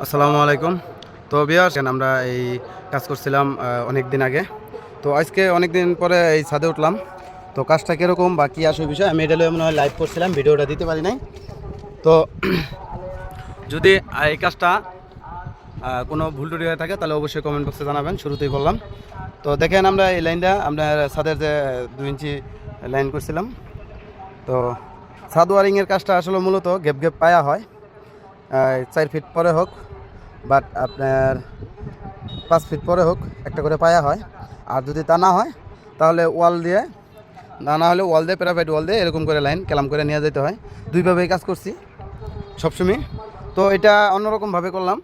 আসসালামু আলাইকুম। তো ভিউয়ার্স, আমরা এই কাজ করছিলাম অনেক দিন আগে। তো আজকে অনেক দিন পরে এই ছাদে উঠলাম। তো কাজটা কীরকম বা কী আসে বিষয় আমি এটা মনে হয় লাইভ করছিলাম, ভিডিওটা দিতে পারি নাই। তো যদি এই কাজটা কোনো ভুল টুটি হয়ে থাকে তাহলে অবশ্যই কমেন্ট বক্সে জানাবেন। শুরুতেই বললাম। তো দেখেন আমরা এই লাইনটা আপনার ছাদের যে 2 ইঞ্চি লাইন করছিলাম। তো ছাদ ওয়ারিংয়ের কাজটা আসলে মূলত গ্যাপ গ্যাপ পায়া হয়, 4 ফিট পরে হোক বাট আপনার 5 ফিট পরে হোক একটা করে পায়া হয়। আর যদি তা না হয় তাহলে ওয়াল দিয়ে, না হলে ওয়াল দিয়ে, প্যারাফাইট ওয়াল দিয়ে এরকম করে লাইন কেলাম করে নিয়ে যেতে হয়। দুইভাবেই কাজ করছি সবসময়। তো এটা অন্যরকমভাবে করলাম।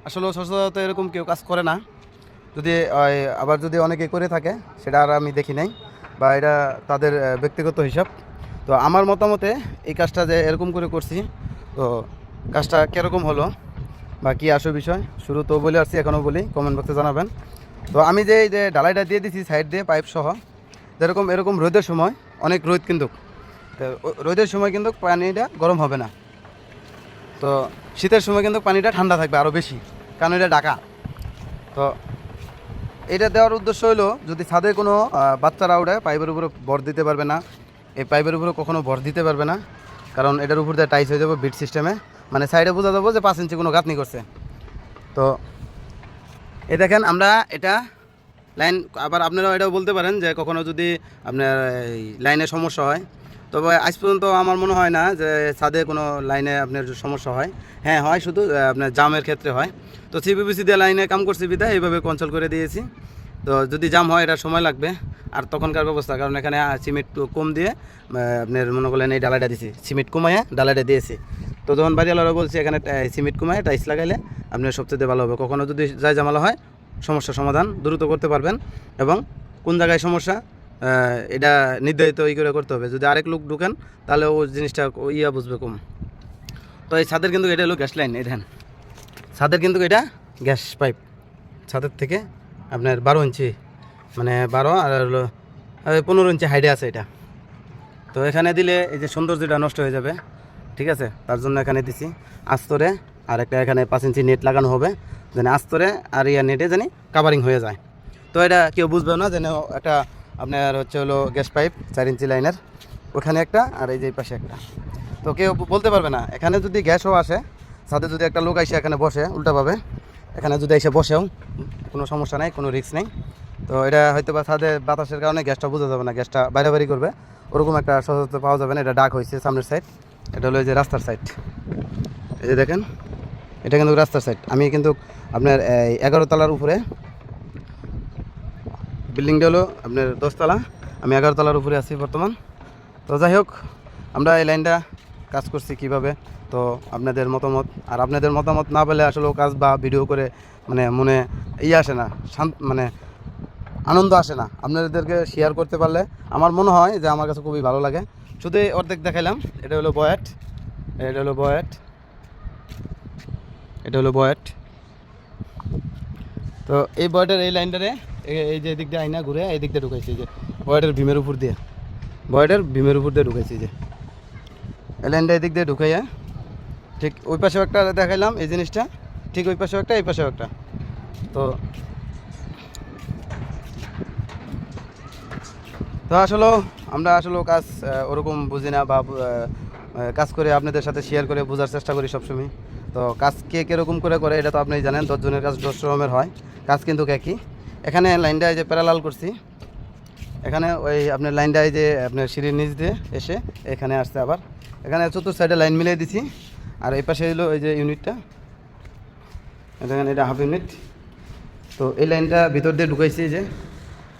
আসলে সচরাচর এরকম কেউ কাজ করে না। যদি আবার যদি অনেকে করে থাকে সেটা আর আমি দেখি নাই, বা এটা তাদের ব্যক্তিগত হিসাব। তো আমার মতামতে এই কাজটা যে এরকম করে করছি, তো কাজটা কীরকম হলো বা কী আসল বিষয় শুরু তো বলে আসছি, এখনও বলি, কমেন্ট বক্সে জানাবেন। তো আমি যে এই যে ঢালাইটা দিয়ে দিছি সাইড দিয়ে পাইপ সহ, যেরকম এরকম রোদের সময় অনেক রোদ, কিন্তু রোদের সময় কিন্তু পানিটা গরম হবে না। তো শীতের সময় কিন্তু পানিটা ঠান্ডা থাকবে আরও বেশি, কারণ এটা ঢাকা। তো এটা দেওয়ার উদ্দেশ্য হলো যদি ছাদে কোনো বাচ্চারা উঠে পাইপের উপরে ভর দিতে পারবে না, এই পাইপের উপরে কখনো ভর দিতে পারবে না, কারণ এটার উপর দিয়ে টাইস হয়ে যাবে বিট সিস্টেমে, মানে সাইডে বোঝা যাবো যে 5 ইঞ্চি কোনো গাঁথনি করছে। তো এই দেখেন আমরা এটা লাইন, আবার আপনারাও এটাও বলতে পারেন যে কখনো যদি আপনার এই লাইনে সমস্যা হয়, তবে আজ পর্যন্ত আমার মনে হয় না যে ছাদে কোনো লাইনে আপনার সমস্যা হয়। হ্যাঁ হয়, শুধু আপনার জামের ক্ষেত্রে হয়। তো সিপিবিসি দিয়ে লাইনে কাম করছি বিধায় এইভাবে কনসোল করে দিয়েছি। তো যদি জাম হয় এটা সময় লাগবে। আর তখনকার ব্যবস্থা, কারণ এখানে সিমেন্ট কম দিয়ে আপনার মনে করলেন এই ডালাইটা দিয়েছি, সিমেন্ট কমাইয়া ডালাইটা দিয়েছি। তো যখন বাড়িওয়ালারা বলছি এখানে সিমেন্ট কমায় টাইস লাগাইলে আপনার সবচেয়ে ভালো হবে। কখনো যদি যাই ঝামেলা হয় সমস্যার সমাধান দ্রুত করতে পারবেন, এবং কোন জায়গায় সমস্যা এটা নির্ধারিত করে করতে হবে। যদি আরেক লোক ঢুকেন তাহলে ও জিনিসটা বুঝবে কম। তো এই ছাদের কিন্তু এটা হলো গ্যাস লাইন, এই দেখেন ছাদের কিন্তু এটা গ্যাস পাইপ, ছাদের থেকে আপনার 12 ইঞ্চি, মানে 12 আর হলো 15 ইঞ্চি হাইডে আছে এটা। তো এখানে দিলে এই যে সৌন্দর্যটা নষ্ট হয়ে যাবে, ঠিক আছে, তার জন্য এখানে দিছি আস্তরে। আর একটা এখানে 5 ইঞ্চি নেট লাগানো হবে, যেন আস্তরে আর নেটে জানি কাভারিং হয়ে যায়। তো এটা কেউ বুঝবে না যেন একটা আপনার হচ্ছে হলো গ্যাস পাইপ 4 ইঞ্চি লাইনের, ওখানে একটা আর এই যে পাশে একটা। তো কেউ বলতে পারবে না। এখানে যদি গ্যাসও আসে, সাথে যদি একটা লোক এসে এখানে বসে উল্টাভাবে, এখানে যদি এসে বসেও কোনো সমস্যা নেই, কোনো রিস্ক নেই। তো এটা হয়তো বা ছাদে বাতাসের কারণে গ্যাসটা বোঝা যাবে না, গ্যাসটা বাইরে করবে, ওরকম একটা সচেতন পাওয়া যাবে না। এটা ডাক হয়েছে সামনের সাইড, এটা হলো এই যে রাস্তার সাইড, এই যে দেখেন এটা কিন্তু রাস্তার সাইড। আমি কিন্তু আপনার 11 তলার উপরে, বিল্ডিংটা হলো আপনার 10 তলা, আমি 11 তলার উপরে আছি বর্তমান। তো যাই হোক, আমরা এই লাইনটা কাজ করছি কিভাবে, তো আপনাদের মতামত, আর আপনাদের মতামত না পেলে আসলে কাজ বা ভিডিও করে মানে মনে আসে না, মানে আনন্দ আসে না। আপনাদেরকে শেয়ার করতে পারলে আমার মনে হয় যে আমার কাছে খুবই ভালো লাগে। শুধু অর্ধেক দেখাইলাম, এটা হলো বয়েট, এটা হলো বয়েট, এটা হলো বয়েট। তো এই বয়েটের এই লাইনটারে এই যে এদিক দিয়ে আইনা ঘুরে এই দিক দিয়ে ঢুকাইছি, যে বয়েটের ভীমের উপর দিয়ে, বয়েটের ভীমের উপর দিয়ে ঢুকাইছি, যে এই লাইনটা এদিক দিয়ে ঢুকাইয়া ঠিক ওই পাশেও একটা দেখাইলাম এই জিনিসটা, ঠিক ওই পাশেও একটা, এই পাশেও একটা। তো আসলে আমরা আসলে কাজ ওরকম বুঝি না, বা কাজ করে আপনাদের সাথে শেয়ার করে বোঝার চেষ্টা করি সবসময়। তো কাজ কে কীরকম করে এটা তো আপনি জানেন, 10 জনের কাজ 10 রকমের হয়, কাজ কিন্তু একই। এখানে লাইনটা এই যে প্যারালাল করছি, এখানে ওই আপনার লাইনটা এই যে আপনার সিঁড়ির নিচ দিয়ে এসে এখানে আসছে, আবার এখানে চতুর্থ সাইডে লাইন মিলিয়ে দিছি। আর এই পাশে হলো এই যে ইউনিটটা, এখানে এটা হাফ ইউনিট। তো এই লাইনটা ভিতর দিয়ে ঢুকাইছি, যে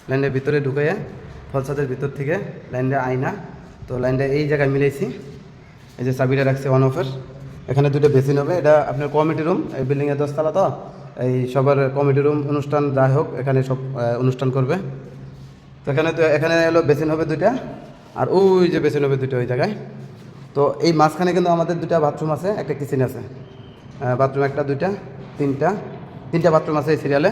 লাইনের ভিতরে ঢুকাইয়া ফলসাদের ভিতর থেকে লাইনটা আইনা, তো লাইনটা এই জায়গায় মিলাইছি। এই যে চাবিটা রাখছে অন অফের, এখানে দুটো বেসিন হবে। এটা আপনার কমিটি রুম, এই বিল্ডিংয়ের 10 তলা, তো এই সবার কমিটি রুম, অনুষ্ঠান যাই হোক এখানে সব অনুষ্ঠান করবে। তো এখানে হলো বেসিন হবে 2টা, আর ওই যে বেসিন হবে 2টা ওই জায়গায়। তো এই মাঝখানে কিন্তু আমাদের 2টা বাথরুম আছে, একটা কিচেন আছে, বাথরুম 1টা 2টা 3টা বাথরুম আছে এই সিরিয়ালে।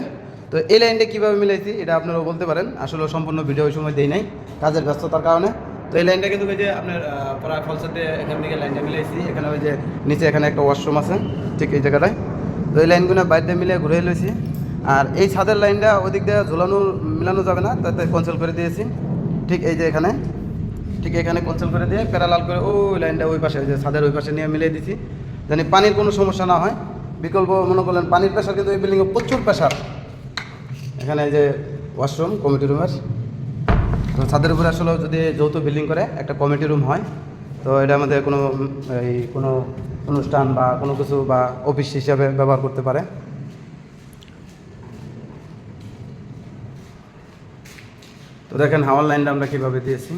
তো এই লাইনটা কীভাবে মিলাইছি এটা আপনারাও বলতে পারেন, আসলে সম্পূর্ণ ভিডিও ওই সময় দেই নাই কাজের ব্যস্ততার কারণে। তো এই লাইনটা কিন্তু ওই যে আপনার প্রায় ফলসাতে এখান থেকে লাইনটা মিলাইছি। এখানে ওই যে নিচে এখানে একটা ওয়াশরুম আছে ঠিক এই জায়গাটায়, তো এই লাইনগুলো বাইরে দিয়ে মিলে ঘুরে লইছি। আর এই ছাদের লাইনটা ওদিক দিয়ে ঝোলানো মিলানো যাবে না, তাতে ক্যান্সেল করে দিয়েছি। ঠিক এই যে এখানে, ঠিক এখানে ক্যান্সেল করে দিয়ে প্যারালাল করে ওই লাইনটা ওই পাশে, ওই যে ছাদের ওই পাশে নিয়ে মিলিয়ে দিছি, জানি পানির কোনো সমস্যা না হয়। বিকল্প মনে করলেন পানির প্রেশার, কিন্তু এই বিল্ডিংয়ে প্রচুর প্রেশার। এখানে এই যে ওয়াশরুম কমিটি রুমের, তো ছাদের উপরে আসলে যদি যৌথ বিল্ডিং করে একটা কমিটি রুম হয়, তো এটা আমাদের কোনো এই কোনো অনুষ্ঠান বা কোনো কিছু বা অফিস হিসাবে ব্যবহার করতে পারে। তো দেখেন হাওয়ার লাইনটা আমরা কীভাবে দিয়েছি।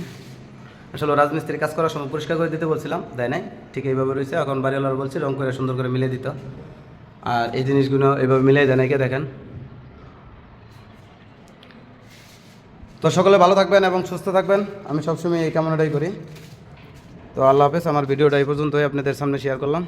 আসলে রাজমিস্ত্রি কাজ করার সময় পরিষ্কার করে দিতে বলছিলাম, দেয় নাই, ঠিক এইভাবে রয়েছে। এখন বাড়িওয়ালার বলছি রং করে সুন্দর করে মিলিয়ে দিত, আর এই জিনিসগুলো এইভাবে মিলিয়ে দেয় নাকি দেখেন। তো সকলে ভালো থাকবেন এবং সুস্থ থাকবেন, আমি সবসময় এই কামনাটাই করি। তো আল্লাহ হাফেজ। আমার ভিডিওটা এই পর্যন্তই আপনাদের সামনে শেয়ার করলাম।